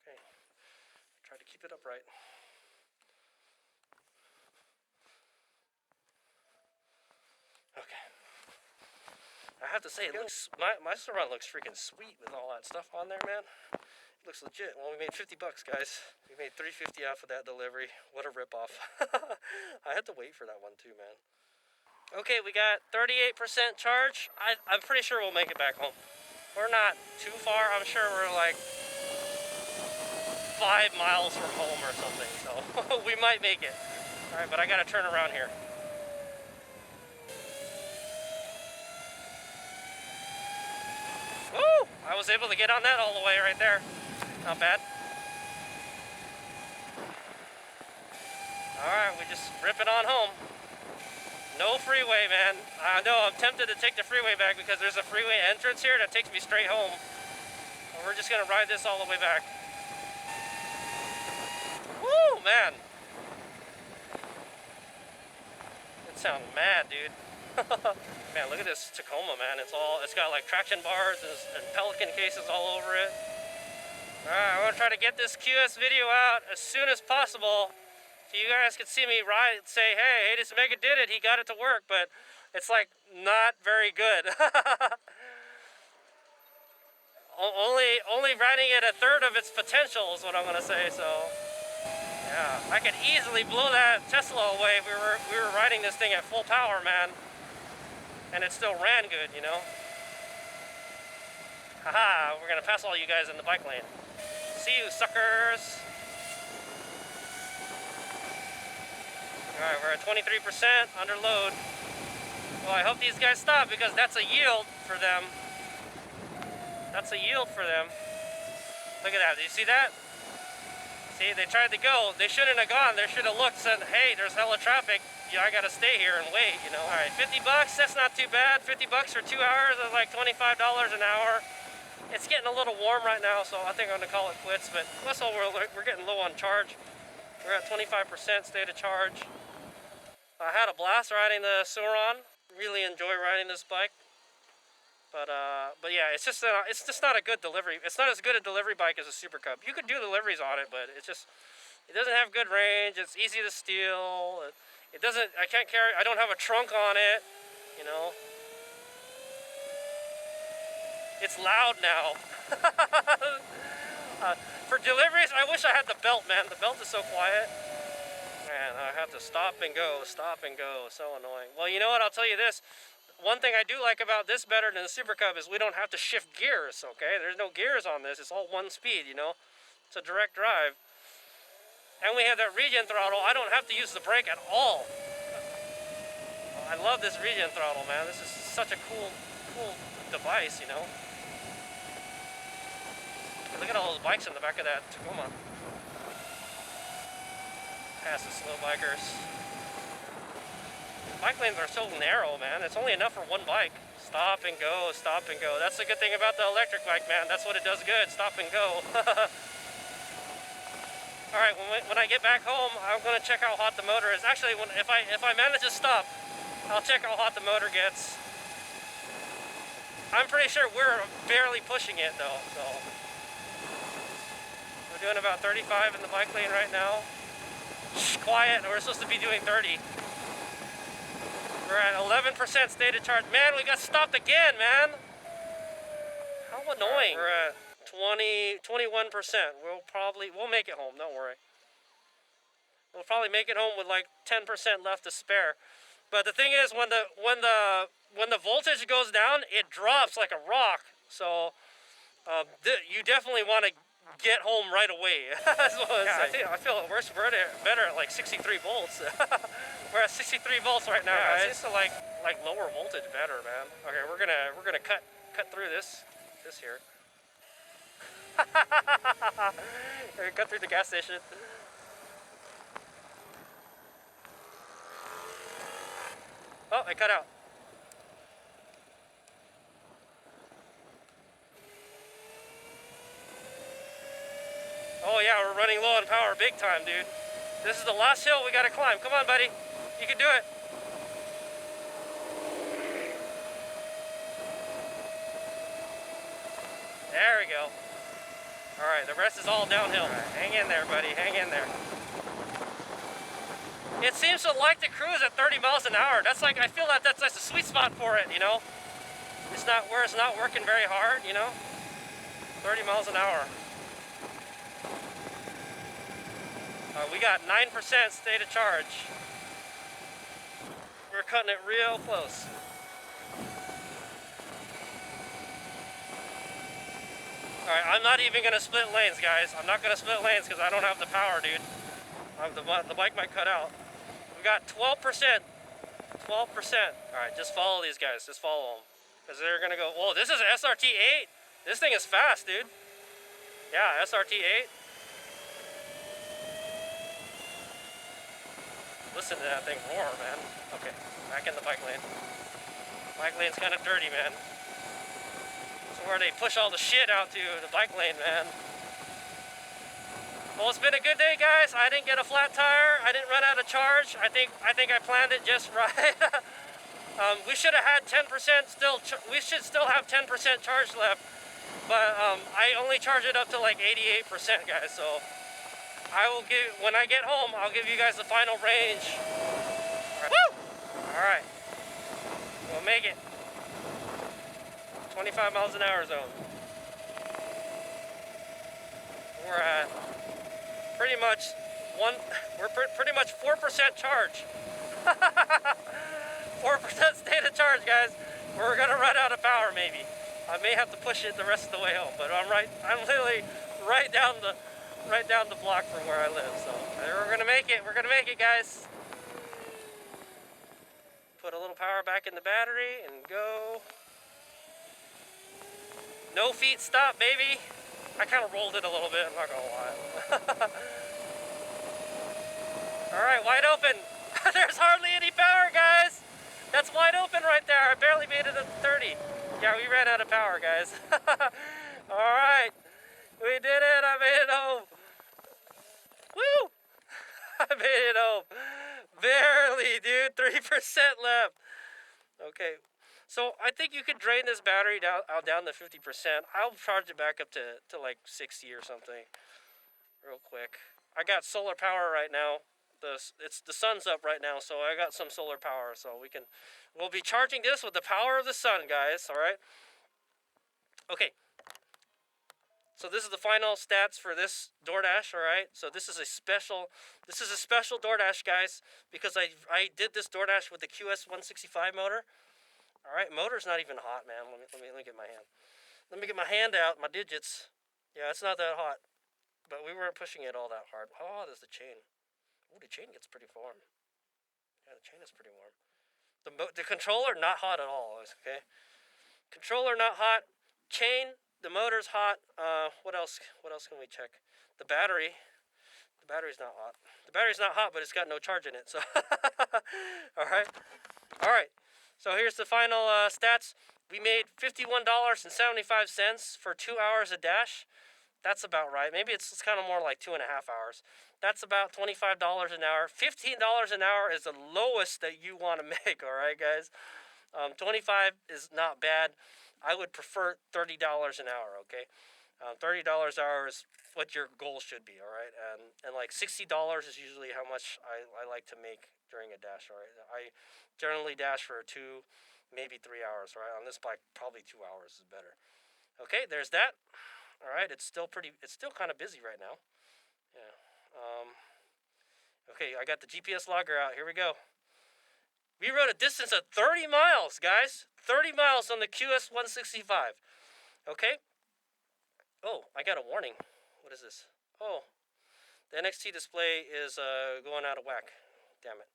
Okay. Try to keep it upright. Okay. I have to say, it looks, my Sur Ron looks freaking sweet with all that stuff on there, man. It looks legit. Well, we made 50 bucks, guys. We made $3.50 off of that delivery. What a ripoff. I had to wait for that one too, man. Okay, we got 38% charge. I'm pretty sure we'll make it back home. We're not too far. I'm sure we're like 5 miles from home or something, so we might make it. All right, but I gotta turn around here. Woo! I was able to get on that all the way right there. Not bad. Alright, we just rip it on home. No freeway, man. I know, I'm tempted to take the freeway back because there's a freeway entrance here that takes me straight home. And we're just gonna ride this all the way back. Woo, man. It sounds mad, dude. Man, look at this Tacoma, man. It's got like traction bars and Pelican cases all over it. Alright, I'm gonna try to get this QS video out as soon as possible. So you guys can see me ride, say, hey, this Mega did it, he got it to work, but it's like not very good. only riding it a third of its potential is what I'm gonna say, so yeah. I could easily blow that Tesla away if we were riding this thing at full power, man. And it still ran good, you know? Haha, we're gonna pass all you guys in the bike lane. See you, suckers! Alright, we're at 23% under load. Well, I hope these guys stop because that's a yield for them. That's a yield for them. Look at that. Did you see that? See, they tried to go. They shouldn't have gone. They should have looked and said, hey, there's hella traffic. Yeah, I gotta stay here and wait, you know. Alright, 50 bucks, that's not too bad. 50 bucks for 2 hours is like $25 an hour. It's getting a little warm right now, so I think I'm gonna call it quits, but also we're getting low on charge. We're at 25% state of charge. I had a blast riding the Sur Ron. Really enjoy riding this bike. But yeah, it's just not a good delivery. It's not as good a delivery bike as a Super Cub. You could do deliveries on it, but it doesn't have good range. It's easy to steal. It doesn't. I can't carry. I don't have a trunk on it. You know. It's loud now. For deliveries, I wish I had the belt, man. The belt is so quiet. Man, I have to stop and go. So annoying. Well, you know what? I'll tell you this. One thing I do like about this better than the Super Cub is we don't have to shift gears, okay? There's no gears on this. It's all one speed, you know? It's a direct drive. And we have that Regen throttle. I don't have to use the brake at all. I love this Regen throttle, man. This is such a cool device, you know? Look at all those bikes in the back of that Tacoma. Past the slow bikers. Bike lanes are so narrow, man. It's only enough for one bike. Stop and go, stop and go. That's the good thing about the electric bike, man. That's what it does good. Stop and go. All right, when I get back home, I'm gonna check how hot the motor is. Actually, if I manage to stop, I'll check how hot the motor gets. I'm pretty sure we're barely pushing it though. So we're doing about 35 in the bike lane right now. Shh, quiet. We're supposed to be doing 30. We're at 11% state of charge. Man, we got stopped again, man. How annoying. We're at 21%. We'll make it home, don't worry. We'll probably make it home with like 10% left to spare. But the thing is, when the voltage goes down, it drops like a rock. So you definitely want to get home right away. That's what I feel we're better at like 63 volts. We're at 63 volts right now, guys. It seems to like lower voltage better, man. Okay, we're gonna cut through this here. We're gonna cut through the gas station. Oh, it cut out. Oh yeah, we're running low on power big time, dude. This is the last hill we gotta climb. Come on, buddy. You can do it. There we go. All right, the rest is all downhill. All right, hang in there, buddy. Hang in there. It seems to like to cruise at 30 miles an hour. That's like, I feel like that's a sweet spot for it, you know? It's not where it's not working very hard, you know? 30 miles an hour. We got 9% state of charge. We're cutting it real close. Alright, I'm not even going to split lanes, guys. I'm not going to split lanes because I don't have the power, dude. The bike might cut out. We got 12%. 12%. Alright, just follow these guys. Just follow them. Because they're going to go, whoa, this is an SRT 8. This thing is fast, dude. Yeah, SRT 8. Listen to that thing roar, man. Okay, back in the bike lane. Bike lane's kind of dirty, man. It's where they push all the shit out to the bike lane, man. Well, it's been a good day, guys. I didn't get a flat tire. I didn't run out of charge. I think I planned it just right. We should have had 10% still. We should still have 10% charge left, but I only charge it up to like 88%, guys. So. When I get home, I'll give you guys the final range. Woo! Alright. We'll make it. 25 miles an hour zone. We're at pretty much pretty much 4% charge. 4% state of charge, guys. We're gonna run out of power maybe. I may have to push it the rest of the way home, but I'm literally right down the block from where I live, so we're gonna make it, guys. Put a little power back in the battery and go. No feet stop, baby. I kind of rolled it a little bit, I'm not gonna lie. All right, wide open. There's hardly any power, guys. That's wide open right there. I barely made it at 30. Yeah, we ran out of power, guys. All right, we did it. I made it home. Woo! I made it home. Barely, dude. 3% left. Okay, so I think you could drain this battery down to 50%. I'll charge it back up to like 60 or something real quick. I got solar power right now. The sun's up right now, so I got some solar power, so we'll be charging this with the power of the sun, guys. All right. Okay. So this is the final stats for this DoorDash. All right. So this is a special DoorDash, guys, because I did this DoorDash with the QS165 motor. All right. Motor's not even hot, man. Let me get my hand. Let me get my hand out. My digits. Yeah, it's not that hot, but we weren't pushing it all that hard. How hot is the chain? Oh, the chain gets pretty warm. Yeah, the chain is pretty warm. The controller, not hot at all, okay? Controller, not hot. Chain, the motor's hot. What else can we check? The battery's not hot. The battery's not hot, but it's got no charge in it, so. All right. So here's the final stats. We made $51.75 for 2 hours of dash. That's about right. Maybe it's kind of more like 2.5 hours. That's about $25 an hour. $15 an hour is the lowest that you want to make, all right, guys? 25 is not bad. I would prefer $30 an hour, okay? $30 an hour is what your goal should be, all right? And like $60 is usually how much I like to make during a dash, all right? I generally dash for 2, maybe 3 hours, right? On this bike, probably 2 hours is better. Okay, there's that. All right, it's still kind of busy right now. Yeah. Okay, I got the GPS logger out. Here we go. We rode a distance of 30 miles, guys. 30 miles on the QS165. Okay. Oh, I got a warning. What is this? Oh, the NXT display is going out of whack. Damn it.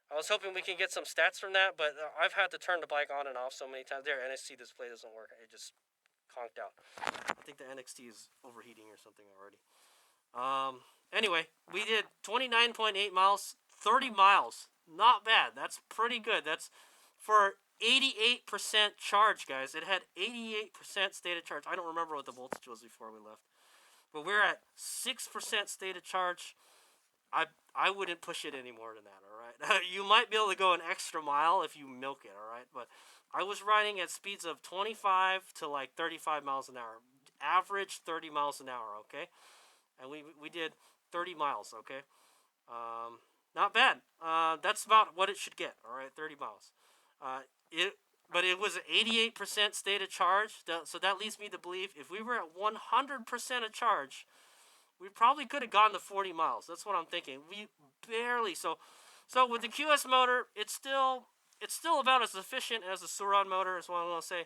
I was hoping we can get some stats from that, but I've had to turn the bike on and off so many times. There, NXT display doesn't work. It just conked out. I think the NXT is overheating or something already. Anyway, we did 29.8 miles, 30 miles. Not bad. That's pretty good. That's for 88% charge, guys. It had 88% state of charge. I don't remember what the voltage was before we left. But we're at 6% state of charge. I wouldn't push it any more than that, all right? You might be able to go an extra mile if you milk it, all right? But I was riding at speeds of 25 to like 35 miles an hour. Average 30 miles an hour, okay? And we did 30 miles, okay? Not bad. That's about what it should get, all right? 30 miles. But it was 88% state of charge, so that leads me to believe if we were at 100% of charge, we probably could have gone to 40 miles. That's what I'm thinking. We barely. So with the QS motor, it's still about as efficient as the Sur Ron motor, is what I'm going to say.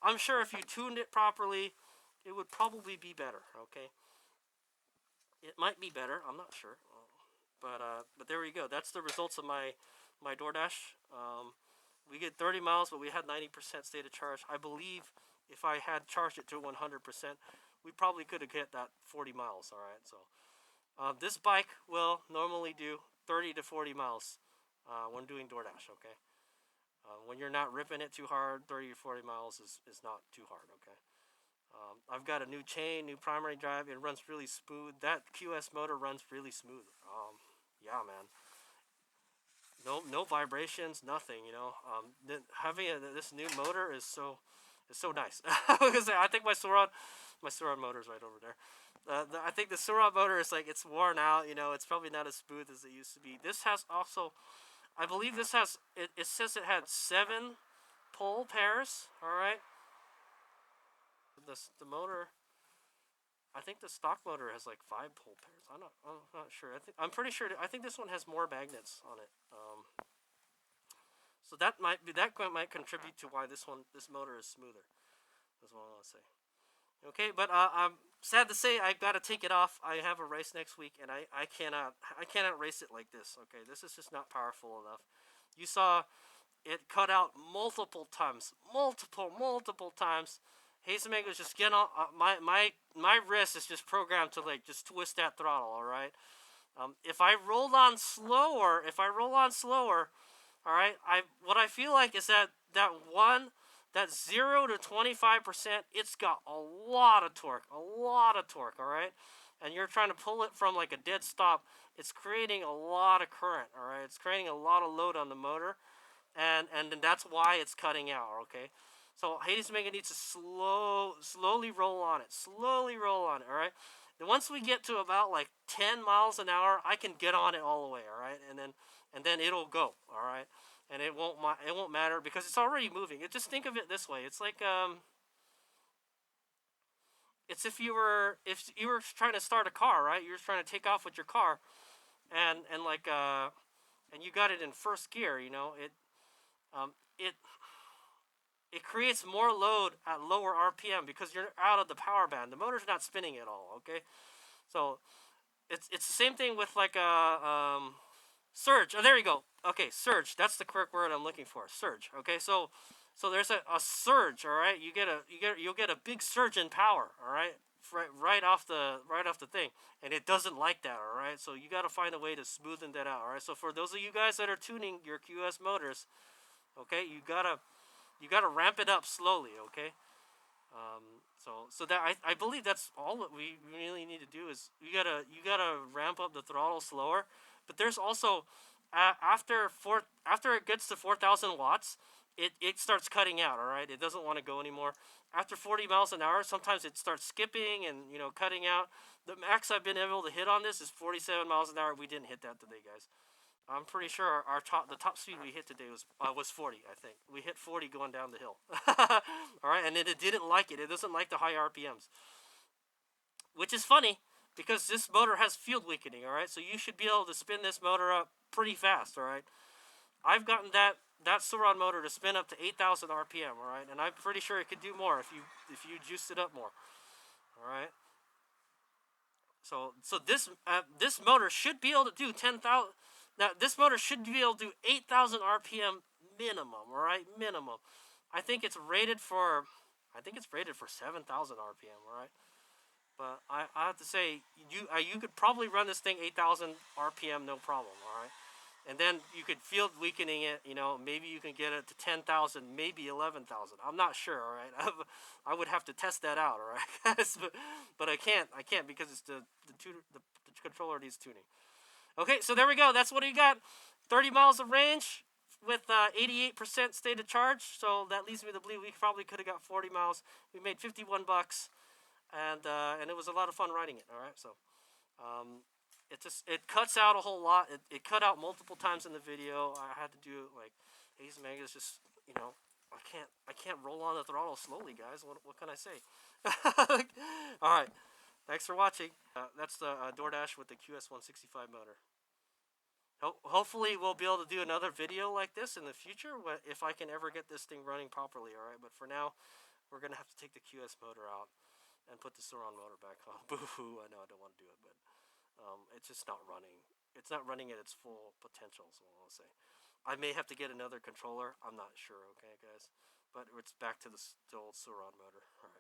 I'm sure if you tuned it properly, it would probably be better, okay? It might be better. I'm not sure. But there we go. That's the results of my DoorDash. We get 30 miles, but we had 90% state of charge. I believe if I had charged it to 100%, we probably could have hit that 40 miles, all right? So this bike will normally do 30 to 40 miles when doing DoorDash, okay? When you're not ripping it too hard, 30 to 40 miles is not too hard, okay? I've got a new chain, new primary drive. It runs really smooth. That QS motor runs really smooth. Yeah, man. No vibrations, nothing. You know, having this new motor is so nice. I think my Sur Ron motor is right over there. I think the Sur Ron motor is like, it's worn out. You know, it's probably not as smooth as it used to be. This has also, I believe this has. It says it had 7 pole pairs. All right. The motor, I think the stock motor has like 5 pole pairs. I'm not sure. I'm pretty sure. I think this one has more magnets on it. So that might contribute to why this motor is smoother. That's what I want to say. Okay, but I'm sad to say I gotta take it off. I have a race next week, and I cannot race it like this. Okay, this is just not powerful enough. You saw it cut out multiple times, multiple times. Hazen Mango's just getting on. My wrist is just programmed to like just twist that throttle. All right. If I roll on slower, all right. What I feel like is that 0 to 25%, it's got a lot of torque, all right. And you're trying to pull it from like a dead stop. It's creating a lot of current, all right. It's creating a lot of load on the motor, and that's why it's cutting out. Okay. So Hades Mega needs to slowly roll on it, all right. And once we get to about like 10 miles an hour, I can get on it all the way, all right, and then it'll go, all right, and it won't matter because it's already moving. Just think of it this way: it's like it's if you were trying to start a car, right? You're trying to take off with your car, and like and you got it in first gear, you know, um it it creates more load at lower RPM because you're out of the power band. The motor's not spinning at all, okay? So it's the same thing with like a surge. Oh, there you go. Okay, surge. That's the correct word I'm looking for. Surge. Okay, so there's a surge. All right, you'll get a big surge in power. All right, right off the thing, and it doesn't like that. All right, so you got to find a way to smoothen that out. All right, so for those of you guys that are tuning your QS motors, okay, you gotta ramp it up slowly. Okay. So that I believe that's all that we really need to do is you gotta ramp up the throttle slower, but there's also after it gets to 4,000 watts, it starts cutting out. All right, it doesn't want to go anymore. After 40 miles an hour, sometimes it starts skipping and cutting out. The max I've been able to hit on this is 47 miles an hour. We didn't hit that today, guys. I'm pretty sure the top speed we hit today was 40. I think we hit 40 going down the hill. All right, and it didn't like it. It doesn't like the high RPMs, which is funny because this motor has field weakening. All right, so you should be able to spin this motor up pretty fast. All right, I've gotten that Sur Ron motor to spin up to 8,000 RPM. All right, and I'm pretty sure it could do more if you juiced it up more. All right. So this motor should be able to do 10,000. Now this motor should be able to do 8,000 RPM minimum. All right, minimum. I think it's rated for 7,000 RPM. All right, but I have to say you could probably run this thing 8,000 RPM no problem. All right, and then you could field weakening it. Maybe you can get it to 10,000, maybe 11,000. I'm not sure. All right, I would have to test that out. All right, guys, but I can't because it's the controller needs tuning. Okay, so there we go. That's what we got. 30 miles of range with 88% state of charge. So that leads me to believe we probably could have got 40 miles. We made $51, and it was a lot of fun riding it. All right, so it cuts out a whole lot. It cut out multiple times in the video. I had to do like Ace Mega's just I can't roll on the throttle slowly, guys. What can I say? All right. Thanks for watching. That's the DoorDash with the QS165 motor. Hopefully we'll be able to do another video like this in the future if I can ever get this thing running properly, alright? But for now, we're going to have to take the QS motor out and put the Sur Ron motor back on. Boo-hoo, I know I don't want to do it, but it's just not running. It's not running at its full potential, so I'll say. I may have to get another controller. I'm not sure, okay, guys? But it's back to the old Sur Ron motor. Alright.